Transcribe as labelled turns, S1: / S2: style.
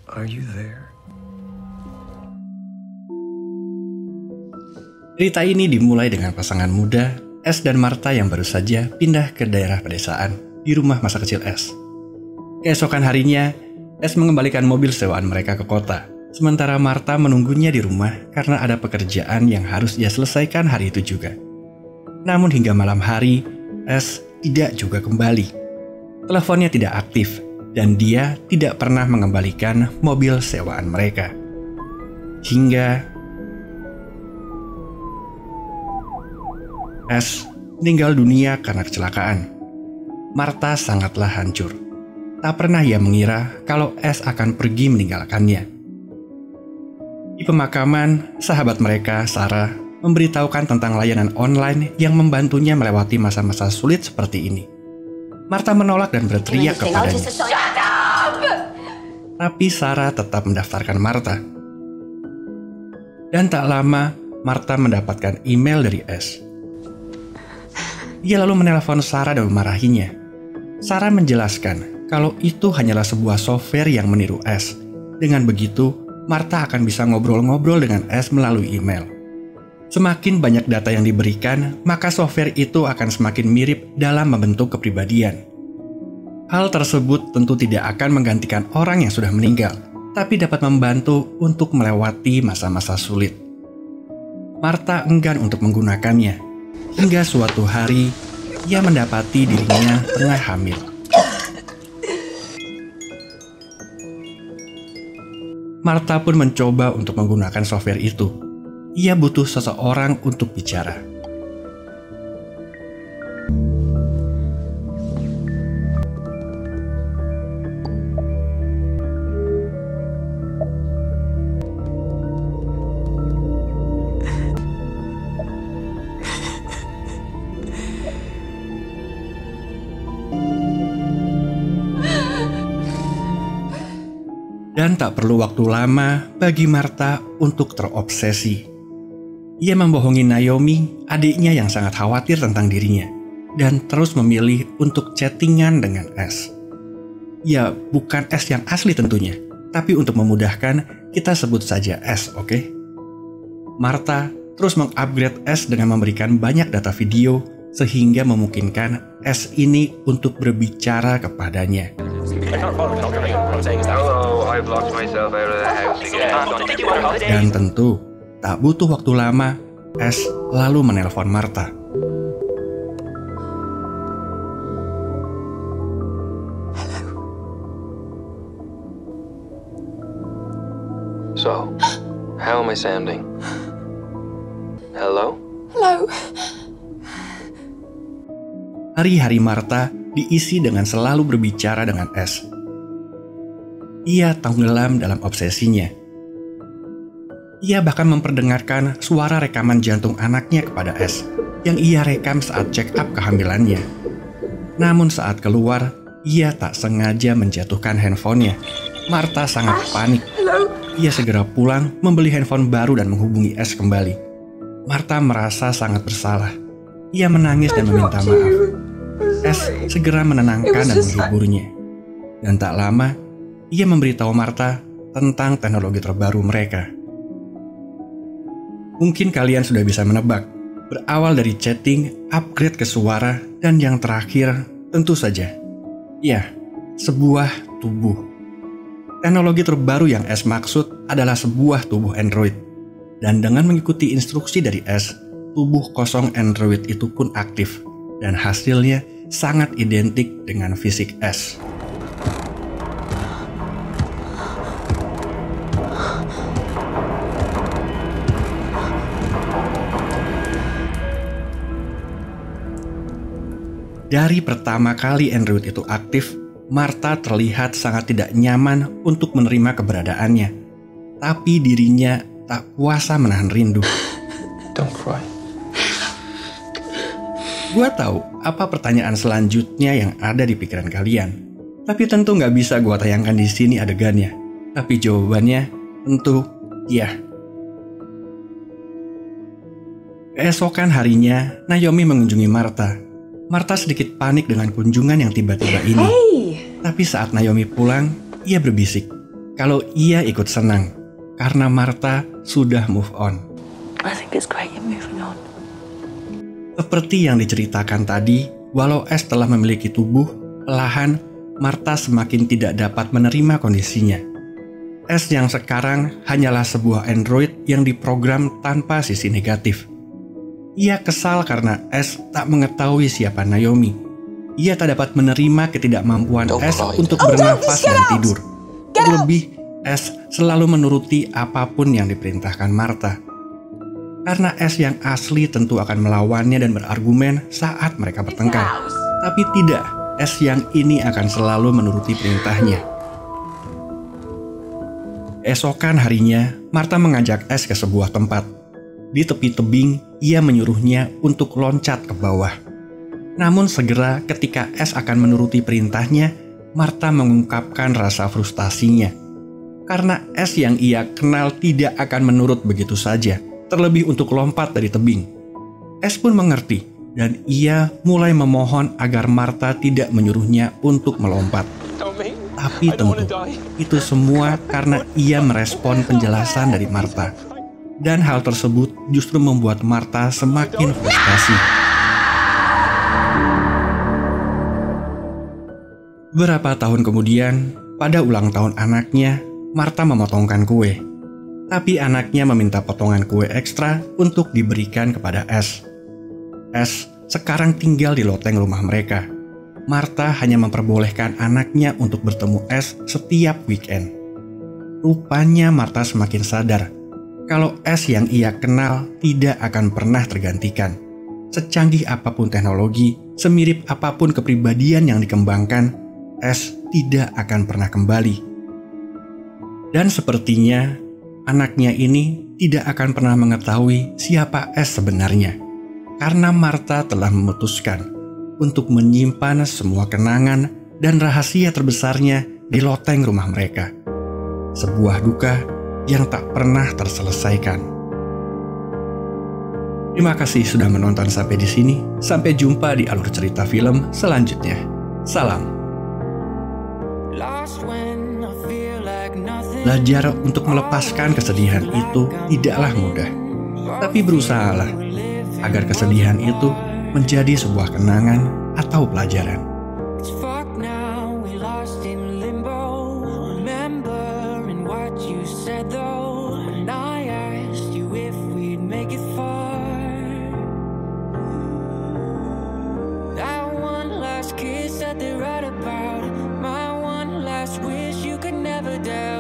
S1: Are you there?
S2: Cerita ini dimulai dengan pasangan muda, S dan Martha yang baru saja pindah ke daerah pedesaan di rumah masa kecil S. Keesokan harinya, S mengembalikan mobil sewaan mereka ke kota, sementara Martha menunggunya di rumah karena ada pekerjaan yang harus ia selesaikan hari itu juga. Namun hingga malam hari, S tidak juga kembali. Teleponnya tidak aktif, dan dia tidak pernah mengembalikan mobil sewaan mereka. Hingga S meninggal dunia karena kecelakaan. Martha sangatlah hancur. Tak pernah ia mengira kalau S akan pergi meninggalkannya. Di pemakaman, sahabat mereka, Sarah, memberitahukan tentang layanan online yang membantunya melewati masa-masa sulit seperti ini. Martha menolak dan berteriak kepadanya. Tapi Sarah tetap mendaftarkan Martha. Dan tak lama, Martha mendapatkan email dari S. Ia lalu menelpon Sarah dan memarahinya. Sarah menjelaskan kalau itu hanyalah sebuah software yang meniru S. Dengan begitu, Martha akan bisa ngobrol-ngobrol dengan S melalui email. Semakin banyak data yang diberikan, maka software itu akan semakin mirip dalam membentuk kepribadian. Hal tersebut tentu tidak akan menggantikan orang yang sudah meninggal, tapi dapat membantu untuk melewati masa-masa sulit. Martha enggan untuk menggunakannya. Hingga suatu hari, ia mendapati dirinya tengah hamil. Martha pun mencoba untuk menggunakan software itu. Ia butuh seseorang untuk bicara. Dan tak perlu waktu lama bagi Martha untuk terobsesi. Ia membohongi Naomi, adiknya yang sangat khawatir tentang dirinya, dan terus memilih untuk chattingan dengan S. Ya, bukan S yang asli tentunya, tapi untuk memudahkan, kita sebut saja S, oke? Martha terus mengupgrade S dengan memberikan banyak data video, sehingga memungkinkan S ini untuk berbicara kepadanya. Dan tentu, tak butuh waktu lama, S lalu menelpon Martha.
S1: So, how am I sounding? Hello?
S3: Hello.
S2: Hari-hari Martha diisi dengan selalu berbicara dengan S. Ia tenggelam dalam obsesinya. Ia bahkan memperdengarkan suara rekaman jantung anaknya kepada S yang ia rekam saat check up kehamilannya. Namun saat keluar, ia tak sengaja menjatuhkan handphonenya. Martha sangat panik. Ia segera pulang, membeli handphone baru dan menghubungi S kembali. Martha merasa sangat bersalah. Ia menangis dan meminta maaf. S segera menenangkan dan menghiburnya. Dan tak lama, ia memberitahu Martha tentang teknologi terbaru mereka. Mungkin kalian sudah bisa menebak, berawal dari chatting, upgrade ke suara, dan yang terakhir, tentu saja, ya, sebuah tubuh. Teknologi terbaru yang S maksud adalah sebuah tubuh Android. Dan dengan mengikuti instruksi dari S, tubuh kosong Android itu pun aktif. Dan hasilnya sangat identik dengan fisik S. Dari pertama kali Android itu aktif, Martha terlihat sangat tidak nyaman untuk menerima keberadaannya. Tapi dirinya tak kuasa menahan rindu.
S1: Don't cry.
S2: Gua tahu apa pertanyaan selanjutnya yang ada di pikiran kalian. Tapi tentu nggak bisa gua tayangkan di sini adegannya. Tapi jawabannya tentu iya. Keesokan harinya, Naomi mengunjungi Martha. Martha sedikit panik dengan kunjungan yang tiba-tiba ini. Tapi saat Naomi pulang, ia berbisik kalau ia ikut senang karena Martha sudah move on.
S3: I think it's great you're moving on.
S2: Seperti yang diceritakan tadi, walau S telah memiliki tubuh, perlahan Martha semakin tidak dapat menerima kondisinya. S yang sekarang hanyalah sebuah android yang diprogram tanpa sisi negatif. Ia kesal karena S tak mengetahui siapa Naomi. Ia tak dapat menerima ketidakmampuan S untuk bernafas dan tidur. Terlebih, S selalu menuruti apapun yang diperintahkan Martha. Karena S yang asli tentu akan melawannya dan berargumen saat mereka bertengkar. Tapi tidak, S yang ini akan selalu menuruti perintahnya. Esokan harinya, Martha mengajak S ke sebuah tempat. Di tepi tebing, ia menyuruhnya untuk loncat ke bawah. Namun segera ketika S akan menuruti perintahnya, Martha mengungkapkan rasa frustasinya. Karena S yang ia kenal tidak akan menurut begitu saja, terlebih untuk lompat dari tebing. S pun mengerti, dan ia mulai memohon agar Martha tidak menyuruhnya untuk melompat. Tapi tentu, itu semua karena ia merespon penjelasan dari Martha. Dan hal tersebut justru membuat Martha semakin frustasi. Beberapa tahun kemudian, pada ulang tahun anaknya, Martha memotongkan kue. Tapi anaknya meminta potongan kue ekstra untuk diberikan kepada S. S sekarang tinggal di loteng rumah mereka. Martha hanya memperbolehkan anaknya untuk bertemu S setiap weekend. Rupanya Martha semakin sadar kalau S yang ia kenal tidak akan pernah tergantikan. Secanggih apapun teknologi, semirip apapun kepribadian yang dikembangkan, S tidak akan pernah kembali. Dan sepertinya anaknya ini tidak akan pernah mengetahui siapa S sebenarnya, karena Martha telah memutuskan untuk menyimpan semua kenangan dan rahasia terbesarnya di loteng rumah mereka. Sebuah duka yang tak pernah terselesaikan. Terima kasih sudah menonton sampai di sini. Sampai jumpa di alur cerita film selanjutnya. Salam. Belajar untuk melepaskan kesedihan itu tidaklah mudah, tapi berusahalah agar kesedihan itu menjadi sebuah kenangan atau pelajaran.
S4: Wish you could never doubt.